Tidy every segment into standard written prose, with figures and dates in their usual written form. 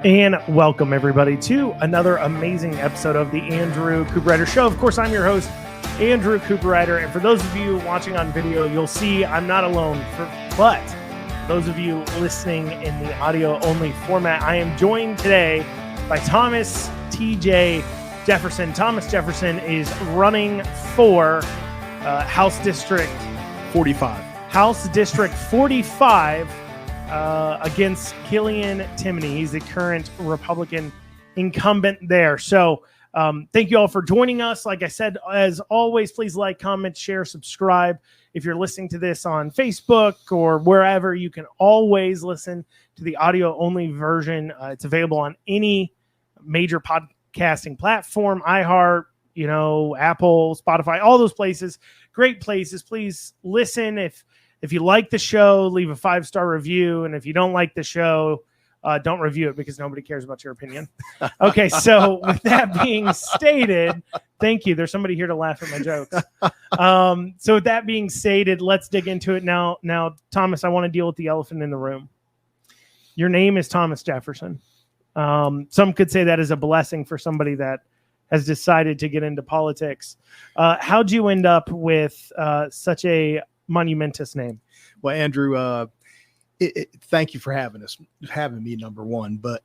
And welcome, everybody, to another amazing episode of the Andrew Cooperrider Show. Of course, I'm your host, Andrew Cooperrider. And for those of you watching on video, you'll see I'm not alone. But those of you listening in the audio-only format, I am joined today by Thomas T.J. Jefferson. Thomas Jefferson is running for House District 45. House District 45 against Killian Timoney. He's the current Republican incumbent there. So thank you all for joining us. Like I said, as always, please like, comment, share, subscribe. If you're listening to this on Facebook or wherever, you can always listen to the audio-only version. It's available on any major podcasting platform, iHeart, Apple, Spotify, all those places. Great places. Please listen. If you like the show, leave a 5-star review. And if you don't like the show, don't review it because nobody cares about your opinion. Okay, so with that being stated, thank you. There's somebody here to laugh at my jokes. So with that being stated, let's dig into it now. Now, Thomas, I want to deal with the elephant in the room. Your name is Thomas Jefferson. Some could say that is a blessing for somebody that has decided to get into politics. How'd you end up with such a monumentous name? Well, Andrew, thank you for having me, number one. But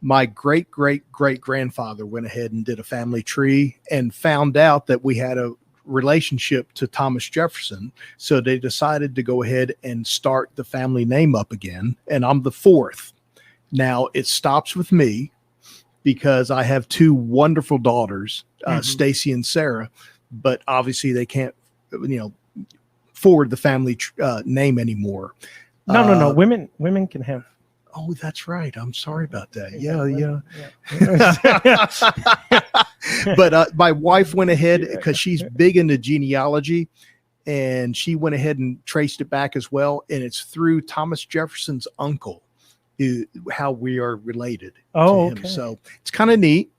my great-great-great-grandfather went ahead and did a family tree and found out that we had a relationship to Thomas Jefferson. So they decided to go ahead and start the family name up again. And I'm the fourth. Now it stops with me because I have two wonderful daughters, Stacy and Sarah, but obviously they can't, forward the family name anymore. No. Women can have. Oh, that's right. I'm sorry about that. Yeah. But my wife went ahead because she's big into genealogy, and she went ahead and traced it back as well. And it's through Thomas Jefferson's uncle, how we are related. Oh, to him. okay. So it's kind of neat.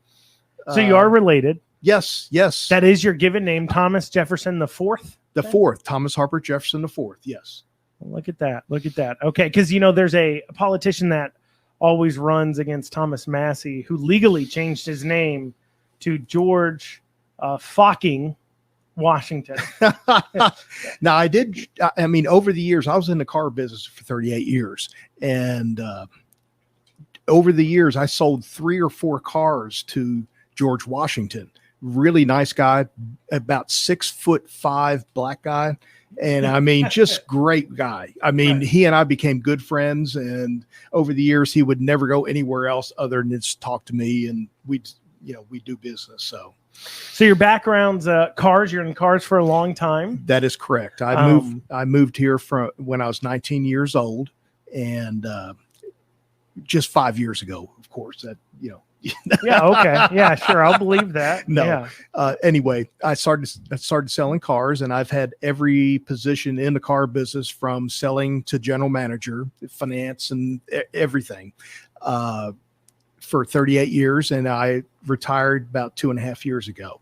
So you are related. Yes. That is your given name, Thomas Jefferson the Fourth? The fourth, Thomas Harper Jefferson the Fourth. Yes. Look at that. Okay. Because, there's a politician that always runs against Thomas Massey who legally changed his name to George Focking Washington. Now, over the years, I was in the car business for 38 years. And over the years, I sold 3 or 4 cars to George Washington. Really nice guy, about 6'5" black guy. And just great guy. Right. He and I became good friends, and over the years he would never go anywhere else other than just talk to me, and we do business. So your background's cars. You're in cars for a long time. That is correct. I moved here from when I was 19 years old, and just 5 years ago, of course, Yeah. Okay. Yeah, sure. I'll believe that. No. Yeah. Anyway, I started selling cars, and I've had every position in the car business, from selling to general manager, finance, and everything, for 38 years. And I retired about 2.5 years ago.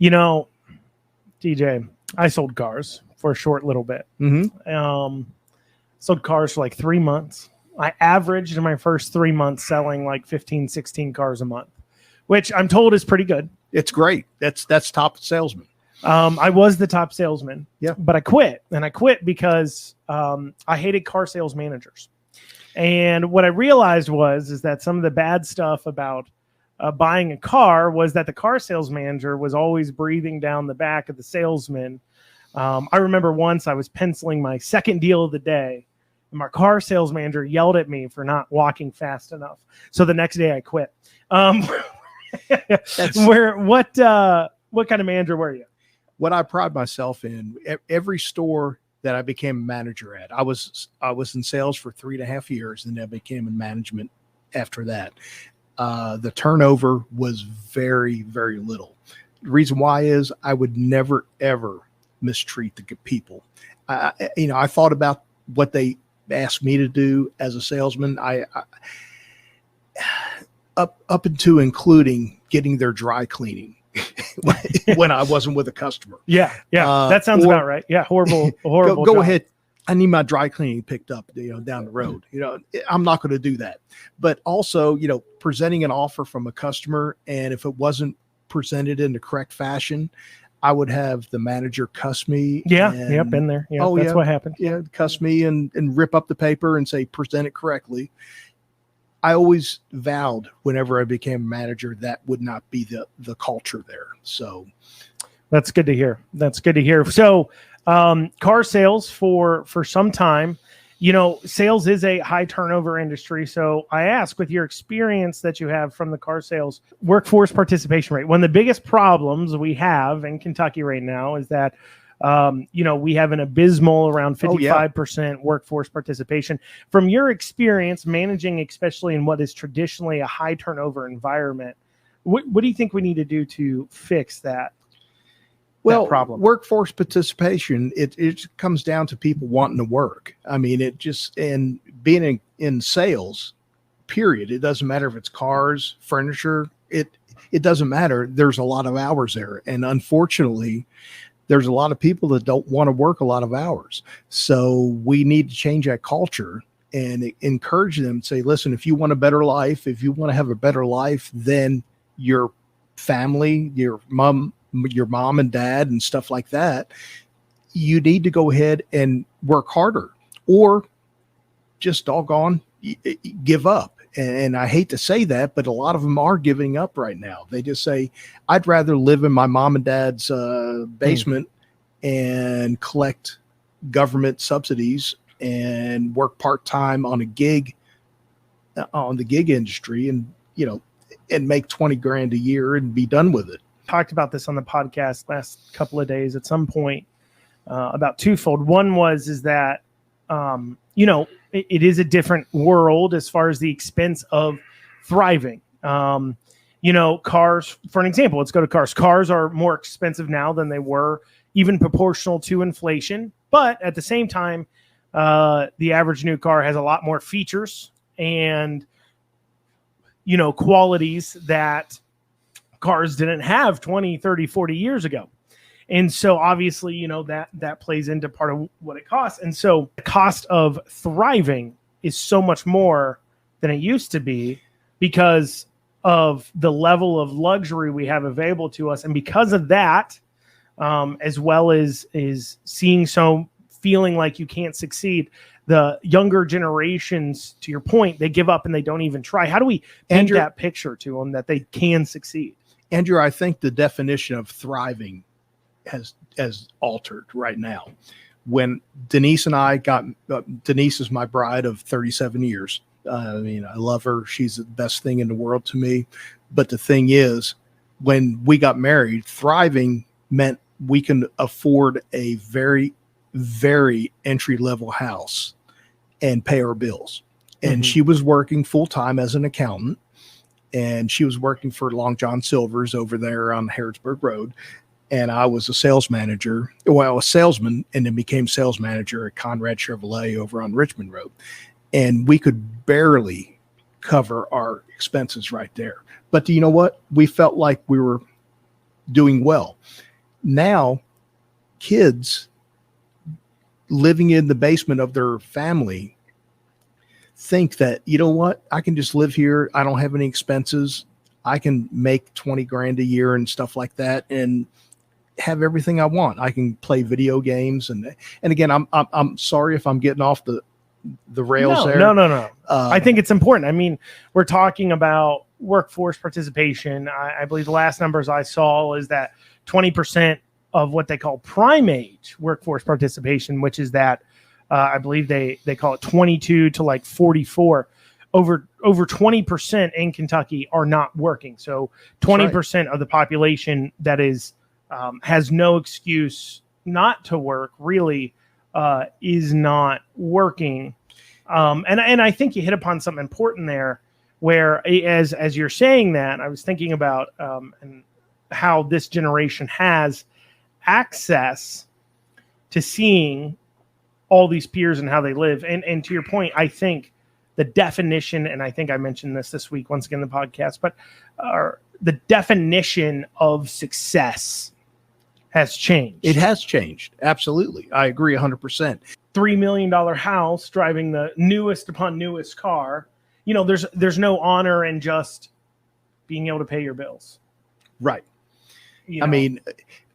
DJ, I sold cars for a short little bit. Mm-hmm. Sold cars for like 3 months. I averaged in my first 3 months selling like 15, 16 cars a month, which I'm told is pretty good. It's great. That's top salesman. I was the top salesman, yeah, but I quit. And I quit because I hated car sales managers. And what I realized is that some of the bad stuff about buying a car was that the car sales manager was always breathing down the back of the salesman. I remember once I was penciling my second deal of the day, and my car sales manager yelled at me for not walking fast enough. So the next day I quit. What kind of manager were you? What I pride myself in, every store that I became a manager at, I was in sales for 3.5 years, and then I became in management after that. The turnover was very, very little. The reason why is I would never, ever mistreat the people. I thought about what they asked me to do as a salesman. I up into including getting their dry cleaning when I wasn't with a customer. Yeah. That sounds about right. Yeah. Horrible. Go ahead. I need my dry cleaning picked up, down the road. I'm not going to do that. But also, presenting an offer from a customer, and if it wasn't presented in the correct fashion, I would have the manager cuss me. Yeah, been there. Yeah, that's what happened. Yeah, cuss me and rip up the paper and say, present it correctly. I always vowed whenever I became a manager that would not be the culture there. So that's good to hear. So car sales for some time, sales is a high turnover industry. So I ask, with your experience that you have from the car sales, workforce participation rate, one of the biggest problems we have in Kentucky right now is that we have an abysmal around 55% workforce participation. From your experience managing, especially in what is traditionally a high turnover environment, what do you think we need to do to fix that? Well, problem? Workforce participation, it comes down to people wanting to work. I mean, and being in sales, period. It doesn't matter if it's cars, furniture, it doesn't matter. There's a lot of hours there. And unfortunately, there's a lot of people that don't want to work a lot of hours. So we need to change that culture and encourage them to say, listen, if you want a better life, if you want to have a better life, then your family, your mom and dad and stuff like that, you need to go ahead and work harder, or just doggone give up. And I hate to say that, but a lot of them are giving up right now. They just say, I'd rather live in my mom and dad's basement and collect government subsidies and work part-time on the gig industry and make 20 grand a year and be done with it. Talked about this on the podcast last couple of days at some point about twofold. One is that it is a different world as far as the expense of thriving. Cars, for an example, let's go to cars. Cars are more expensive now than they were, even proportional to inflation. But at the same time, the average new car has a lot more features and qualities that cars didn't have 20, 30, 40 years ago. And so obviously, that plays into part of what it costs. And so the cost of thriving is so much more than it used to be because of the level of luxury we have available to us. And because of that, as well as feeling like you can't succeed, the younger generations, to your point, they give up and they don't even try. How do we paint that picture to them that they can succeed? Andrew, I think the definition of thriving has altered right now. When Denise and I Denise is my bride of 37 years. I love her. She's the best thing in the world to me. But the thing is, when we got married, thriving meant we can afford a very, very entry-level house and pay our bills. And she was working full-time as an accountant, and she was working for Long John Silver's over there on Harrodsburg Road. And I was a salesman, and then became sales manager at Conrad Chevrolet over on Richmond Road. And we could barely cover our expenses right there. But you know what? We felt like we were doing well. Now, kids living in the basement of their family think that, you know what? I can just live here. I don't have any expenses. I can make 20 grand a year and stuff like that and have everything I want. I can play video games. And again, I'm sorry if I'm getting off the rails there. No. I think it's important. I mean, we're talking about workforce participation. I believe the last numbers I saw is that 20% of what they call prime age workforce participation, which is that I believe they call it 22 to like 44. Over 20% in Kentucky are not working. So 20% of the population that is has no excuse not to work really is not working. And I think you hit upon something important there, where as you're saying that, I was thinking about and how this generation has access to seeing all these peers and how they live. And to your point, I think the definition, and I think I mentioned this week once again in the podcast, but the definition of success has changed. It has changed. Absolutely. I agree 100%. $3 million house, driving the newest upon newest car. You know, there's no honor in just being able to pay your bills. Right. You know? I mean,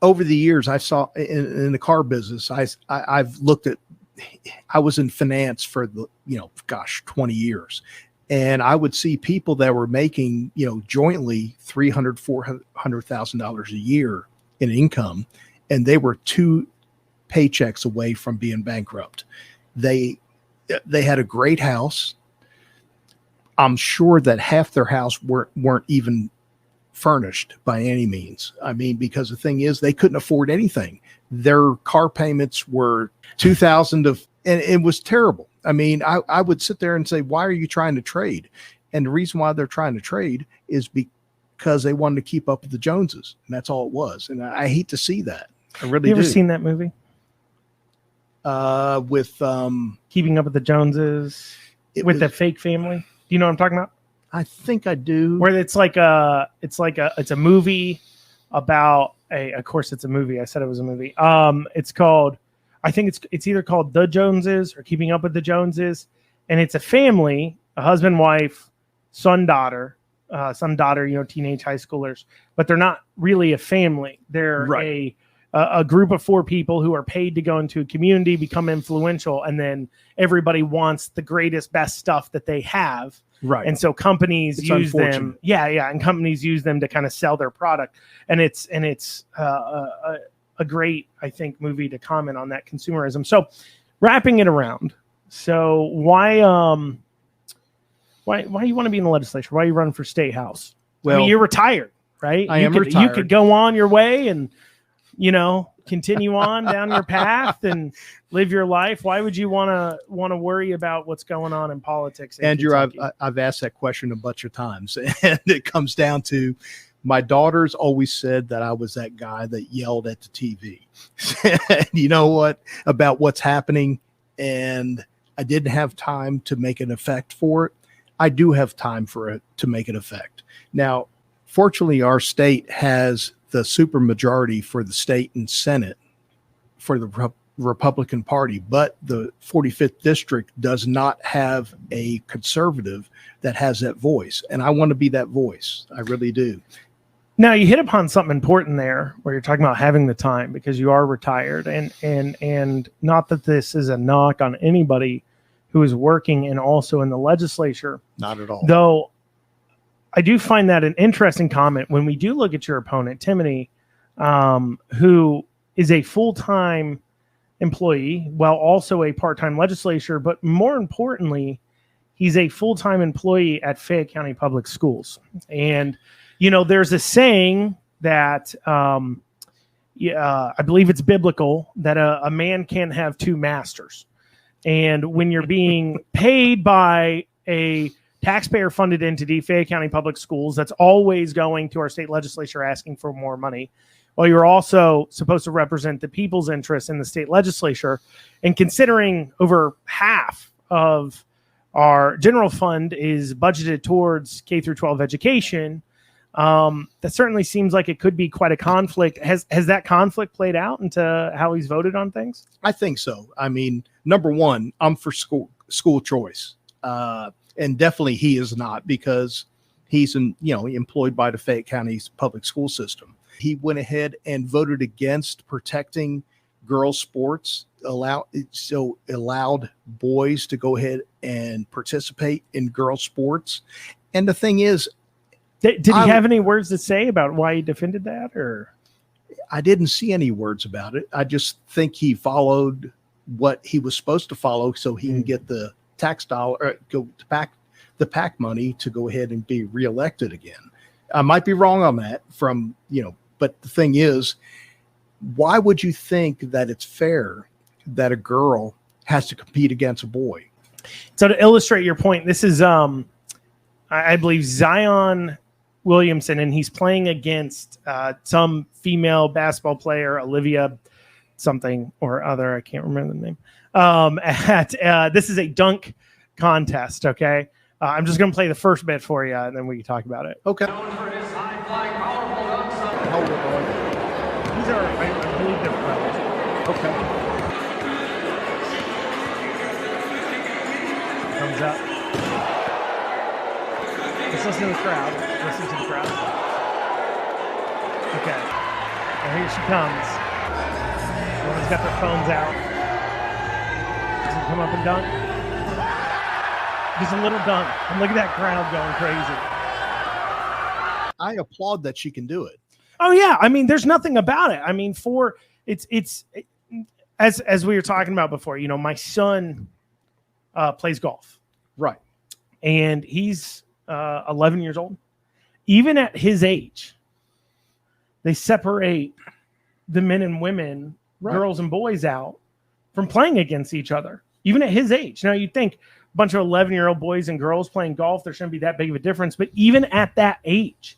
over the years, I saw in the car business, I've looked at, I was in finance for 20 years. And I would see people that were making, jointly $300,000, $400,000 a year in income, and they were 2 paychecks away from being bankrupt. They had a great house. I'm sure that half their house weren't even furnished by any means. I mean, because the thing is, they couldn't afford anything. Their car payments were $2,000 and it was terrible. I mean, I would sit there and say, why are you trying to trade? And the reason why they're trying to trade is because they wanted to keep up with the Joneses. And that's all it was. And I hate to see that. I really do. You ever seen that movie? With Keeping Up with the Joneses, with the fake family. Do you know what I'm talking about? I think I do. Where it's a movie about of course it's a movie. I said it was a movie. It's called, I think it's either called The Joneses or Keeping Up with the Joneses. And it's a family, a husband, wife, son, daughter, teenage high schoolers, but they're not really a family. They're right. a group of 4 people who are paid to go into a community, become influential, and then everybody wants the greatest, best stuff that they have. Right. And so companies use them. Yeah. And companies use them to kind of sell their product. And it's a great, I think, movie to comment on that consumerism. So wrapping it around. So why you want to be in the legislature? Why are you running for state house? Well, I mean, you're retired, right? I am retired. You could go on your way and, continue on down your path and live your life. Why would you want to worry about what's going on in politics? Andrew, I've asked that question a bunch of times, and it comes down to my daughters always said that I was that guy that yelled at the TV. You know what? About what's happening, and I didn't have time to make an effect for it. I do have time for it to make an effect. Now, fortunately, our state has the supermajority for the state and Senate for the Republican Party, but the 45th district does not have a conservative that has that voice. And I want to be that voice. I really do. Now, you hit upon something important there where you're talking about having the time because you are retired, and not that this is a knock on anybody who is working and also in the legislature. Not at all. Though I do find that an interesting comment when we do look at your opponent, Timoney, who is a full-time employee while also a part-time legislator, but more importantly, he's a full-time employee at Fayette County Public Schools. And, there's a saying that I believe it's biblical that a man can't have 2 masters. And when you're being paid by a taxpayer-funded entity, Fayette County Public Schools, that's always going to our state legislature asking for more money, while you're also supposed to represent the people's interests in the state legislature. And considering over half of our general fund is budgeted towards K through 12 education, that certainly seems like it could be quite a conflict. Has that conflict played out into how he's voted on things? I think so. I mean, number one, I'm for school choice. And definitely he is not, because he's employed by the Fayette County's public school system. He went ahead and voted against protecting girls' sports, allowed boys to go ahead and participate in girls' sports. And the thing is, did he have any words to say about why he defended that? Or I didn't see any words about it. I just think he followed what he was supposed to follow so he can get the tax dollar, or go back the PAC money to go ahead and be reelected again. I might be wrong on that but the thing is, why would you think that it's fair that a girl has to compete against a boy? So to illustrate your point, this is, I believe, Zion Williamson, and he's playing against some female basketball player, Olivia something or other. I can't remember the name. This is a dunk contest, okay? I'm just going to play the first bit for you, and then we can talk about it. Okay. Known for his high-flying, powerful dunks. These are, I believe they're brothers. Okay. He's up. Let's listen to the crowd. Listen to the crowd. Okay. Well, here she comes. Everyone's got their phones out. Does he come up and dunk? Just a little dunk. And look at that crowd going crazy. I applaud that she can do it. Oh yeah, I mean, there's nothing about it. I mean, as we were talking about before, you know, my son plays golf, Right. and he's 11 years old. Even at his age, they separate the men and women, Right. girls and boys out from playing against each other. Even at his age, now you'd think a bunch of 11-year-old boys and girls playing golf, there shouldn't be that big of a difference, but even at that age,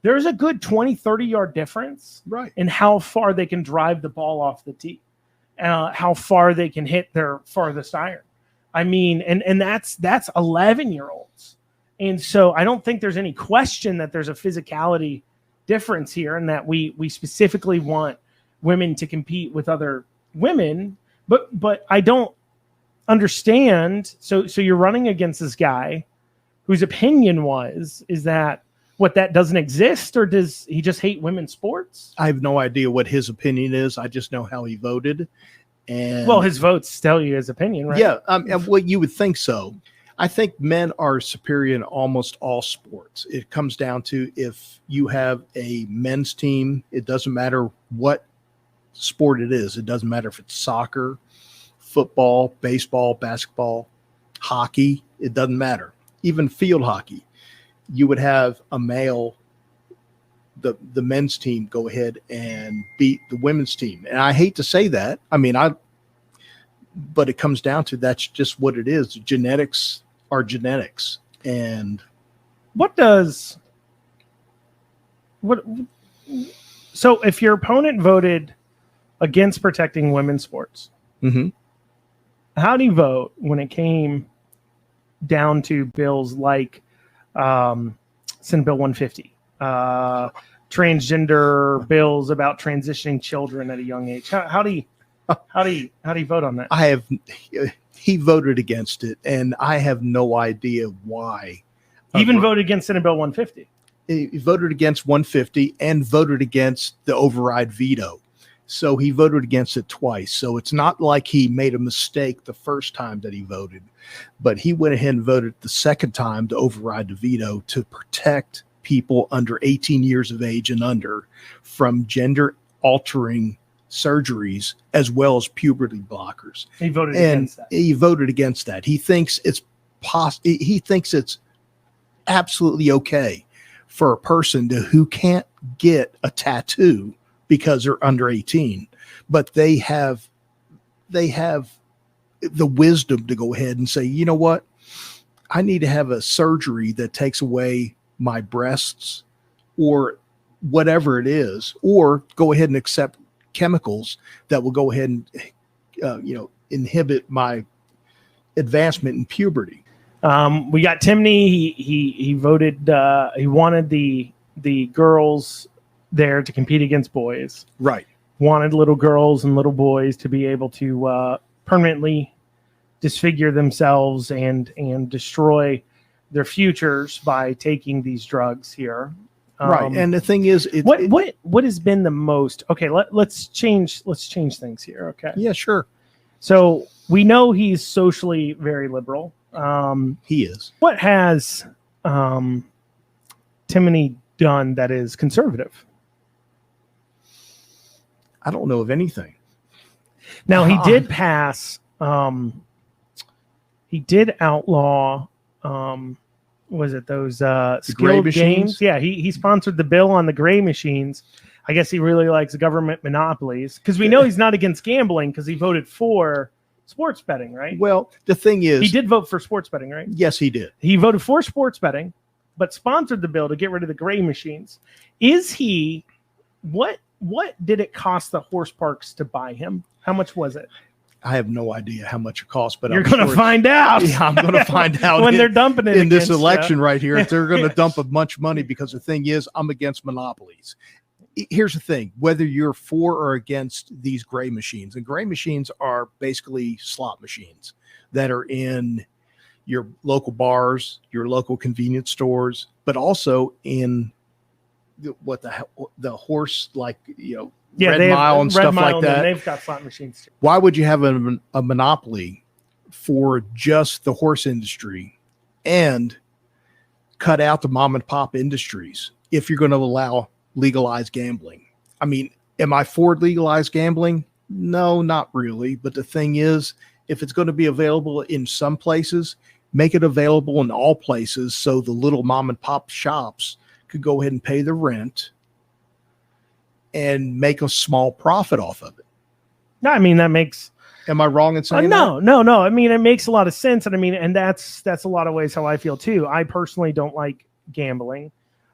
there's a good 20, 30-yard difference Right. in how far they can drive the ball off the tee, how far they can hit their farthest iron. I mean, and that's 11-year-olds. And so I don't think there's any question that there's a physicality difference here, and that we specifically want women to compete with other women. But I don't understand. So you're running against this guy whose opinion is that what, that doesn't exist, or does he just hate women's sports? I have no idea what his opinion is. I just know how he voted. And Well, his votes tell you his opinion, right? yeah, well, you would think so. I think men are superior in almost all sports. It comes down to, if you have a men's team, it doesn't matter what sport it is. It doesn't matter if it's soccer, football, baseball, basketball, hockey. It doesn't matter. Even field hockey. You would have a male, the men's team, go ahead and beat the women's team. And I hate to say that. I mean, but it comes down to, that's just what it is. Genetics are genetics. And so if your opponent voted against protecting women's sports, mm-hmm. how do you vote when it came down to bills like Senate Bill 150, transgender bills about transitioning children at a young age? How do you vote on that? He voted against it, and I have no idea why. Even voted against Senate Bill 150. He voted against 150 and voted against the override veto. So he voted against it twice. So it's not like he made a mistake the first time that he voted, but he went ahead and voted the second time to override the veto to protect people under 18 years of age and under from gender altering surgeries, as well as puberty blockers. He voted against that. He voted against that. He thinks it's absolutely okay for a person who can't get a tattoo because they're under 18, but they have the wisdom to go ahead and say, you know what, I need to have a surgery that takes away my breasts or whatever it is, or go ahead and accept chemicals that will go ahead and inhibit my advancement in puberty. We got Timoney. He voted. He wanted the girls there to compete against boys. Right. Wanted little girls and little boys to be able to permanently disfigure themselves and destroy their futures by taking these drugs here. Right. And the thing is, what has been the most, okay, let's change things here. Okay. Yeah, sure. So we know he's socially very liberal. He is. What has Timoney done that is conservative? I don't know of anything. Now he did pass. He did outlaw. Was it those skilled games? Yeah, he sponsored the bill on the gray machines. I guess he really likes government monopolies, because we know he's not against gambling, because he voted for sports betting, right? Well, the thing is, he did vote for sports betting, right? Yes, he did. He voted for sports betting, but sponsored the bill to get rid of the gray machines. Is he? What did it cost the horse parks to buy him? How much was it? I have no idea how much it costs, but you're going to find out. Yeah, I'm going to find out when they're dumping it in this election right here. They're going to Yes. dump a bunch of money, because the thing is, I'm against monopolies. Here's the thing: whether you're for or against these gray machines, and gray machines are basically slot machines that are in your local bars, your local convenience stores, but also in the horse, like, Red Mile and stuff like that. They've got slot machines too. Why would you have a monopoly for just the horse industry and cut out the mom and pop industries if you're going to allow legalized gambling? I mean, am I for legalized gambling? No, not really. But the thing is, if it's going to be available in some places, make it available in all places so the little mom and pop shops could go ahead and pay the rent and make a small profit off of it. No, I mean, that makes... Am I wrong in saying that? No. I mean, it makes a lot of sense. And I mean, and that's a lot of ways how I feel too. I personally don't like gambling.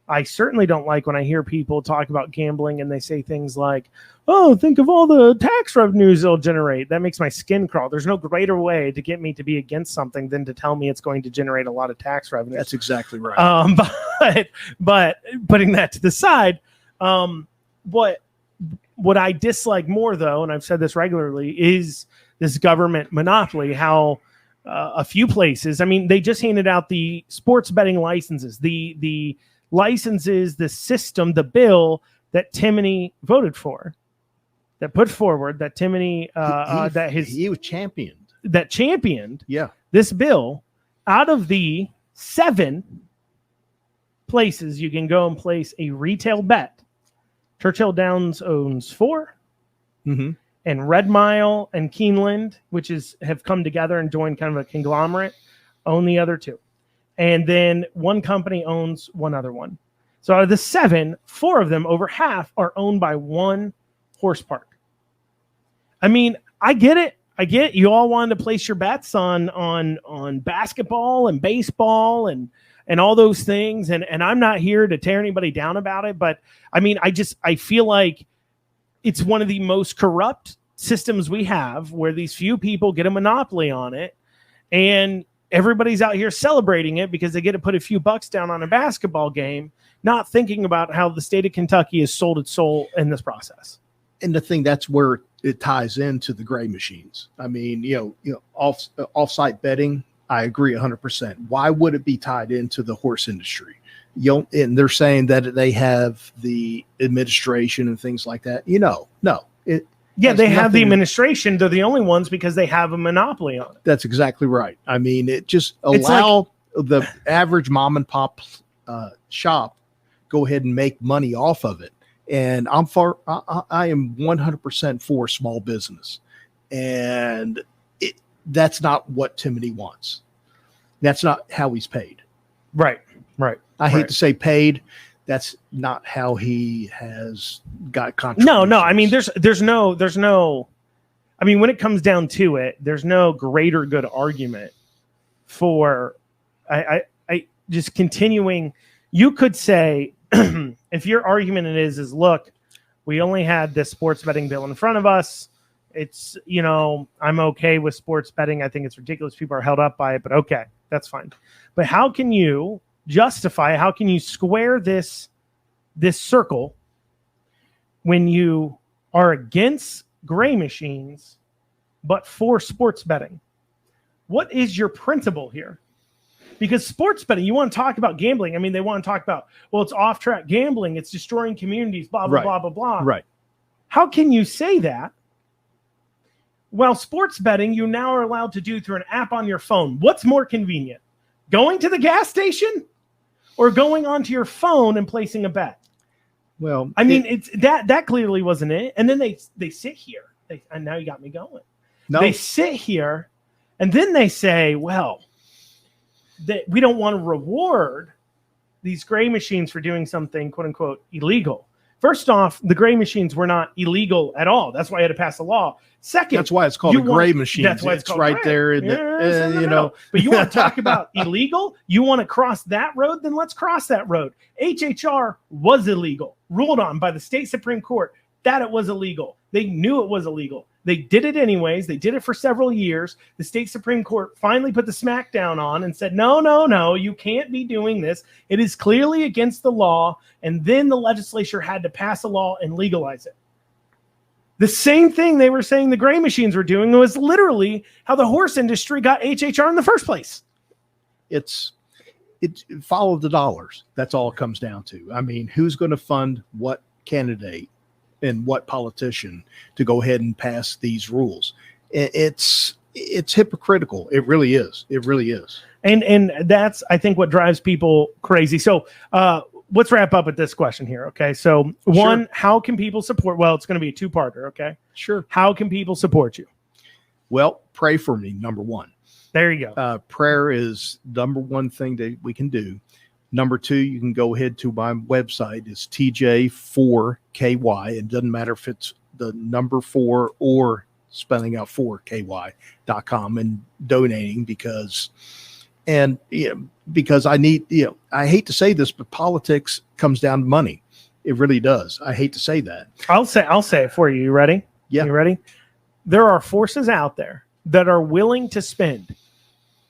I certainly don't like when I hear people talk about gambling and they say things like, oh, think of all the tax revenues it'll generate. That makes my skin crawl. There's no greater way to get me to be against something than to tell me it's going to generate a lot of tax revenue. That's exactly right. But putting that to the side, what I dislike more, though, and I've said this regularly, is this government monopoly. How a few places, I mean, they just handed out the sports betting licenses, the licenses, the system, the bill that Timoney voted for, that put forward, that Timoney he was championed, this bill. Out of the 7 places you can go and place a retail bet, Churchill Downs owns 4, and Red Mile and Keeneland, which have come together and joined kind of a conglomerate, own the other 2. And then one company owns one other one. So out of the 7, 4 of them, over half, are owned by one horse park. I mean, I get it. You all wanted to place your bets on basketball and baseball and all those things. And I'm not here to tear anybody down about it. But I mean, I feel like it's one of the most corrupt systems we have, where these few people get a monopoly on it, and everybody's out here celebrating it because they get to put a few bucks down on a basketball game, not thinking about how the state of Kentucky has sold its soul in this process. And the thing, that's where it ties into the gray machines. I mean, off-site betting, I agree 100%. Why would it be tied into the horse industry? And they're saying that they have the administration and things like that. No. They have the administration. They're the only ones because they have a monopoly on it. That's exactly right. I mean, it just allow the average mom and pop shop go ahead and make money off of it. And I am 100% for small business. And that's not what Timoney wants. That's not how he's paid. Right. I hate to say paid. That's not how he has got contributions. No. I mean, there's no. I mean, when it comes down to it, there's no greater good argument for. I just continuing. You could say, if your argument is look, we only had this sports betting bill in front of us. It's, I'm okay with sports betting. I think it's ridiculous. People are held up by it, but okay, that's fine. But how can you justify, how can you square this circle when you are against gray machines but for sports betting? What is your principle here? Because sports betting, you want to talk about gambling. I mean, they want to talk about, well, it's off-track gambling, it's destroying communities, blah, blah, blah, blah, blah. Right. How can you say that? Well, sports betting, you now are allowed to do through an app on your phone. What's more convenient? Going to the gas station or going onto your phone and placing a bet? Well, I mean, it's that clearly wasn't it. And then they sit here. And now you got me going. No. They sit here and then they say, well, that we don't want to reward these gray machines for doing something, quote unquote, illegal. First off, the gray machines were not illegal at all. That's why I had to pass a law. Second, that's why it's called a gray machine. That's why it's called right gray. there. No. But you want to talk about illegal? You want to cross that road? Then let's cross that road. HHR was illegal, ruled on by the state Supreme Court that it was illegal. They knew it was illegal. They did it anyways. They did it for several years. The state Supreme Court finally put the smackdown on and said, no, you can't be doing this. It is clearly against the law. And then the legislature had to pass a law and legalize it. The same thing they were saying the gray machines were doing was literally how the horse industry got HHR in the first place. It's follow the dollars. That's all it comes down to. I mean, who's going to fund what candidate and what politician to go ahead and pass these rules? It's hypocritical. It really is. It really is. And that's, I think, what drives people crazy. So let's wrap up with this question here. Okay. So one, how can people support? Well, it's going to be a two-parter. Okay. Sure. How can people support you? Well, pray for me. Number one. There you go. Prayer is number one thing that we can do. Number two, you can go ahead to my website. It's TJ4KY. It doesn't matter if it's the number 4 or spelling out 4KY.com and donating because I need, I hate to say this, but politics comes down to money. It really does. I hate to say that. I'll say it for you. You ready? Yeah. You ready? There are forces out there that are willing to spend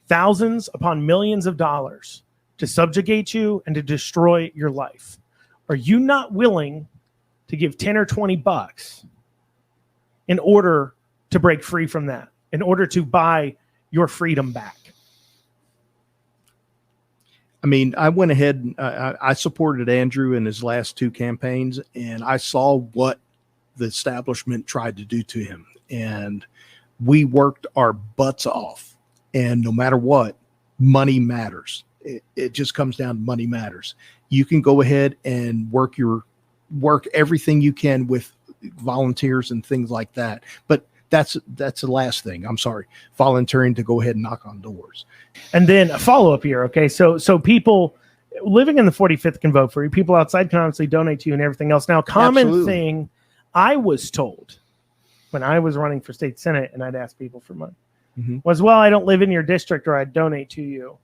thousands upon millions of dollars to subjugate you and to destroy your life. Are you not willing to give 10 or 20 bucks in order to break free from that, in order to buy your freedom back? I mean, I went ahead and I supported Andrew in his last 2 campaigns, and I saw what the establishment tried to do to him. And we worked our butts off. And no matter what, money matters. It just comes down to money matters. You can go ahead and work everything you can with volunteers and things like that. But that's the last thing. I'm sorry. Volunteering to go ahead and knock on doors. And then a follow-up here. Okay. So people living in the 45th can vote for you. People outside can obviously donate to you and everything else. Now, common thing I was told when I was running for state senate and I'd ask people for money was, well, I don't live in your district or I'd donate to you.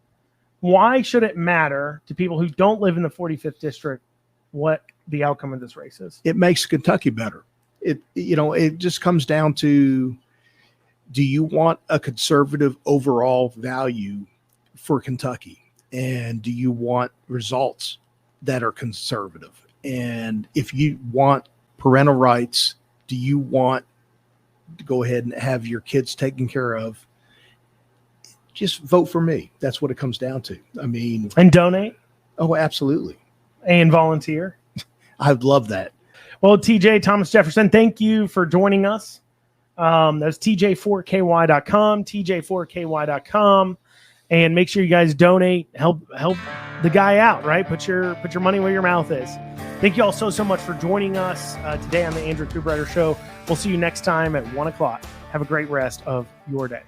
Why should it matter to people who don't live in the 45th district what the outcome of this race is? It makes Kentucky better. It just comes down to, do you want a conservative overall value for Kentucky? And do you want results that are conservative? And if you want parental rights, do you want to go ahead and have your kids taken care of? Just vote for me. That's what it comes down to. I mean, and donate. Oh, absolutely. And volunteer. I'd love that. Well, TJ, Thomas Jefferson, thank you for joining us. That's TJ4KY.com, TJ4KY.com. And make sure you guys donate, help the guy out, right? Put your money where your mouth is. Thank you all so much for joining us today on the Andrew Cooperrider Show. We'll see you next time at 1:00. Have a great rest of your day.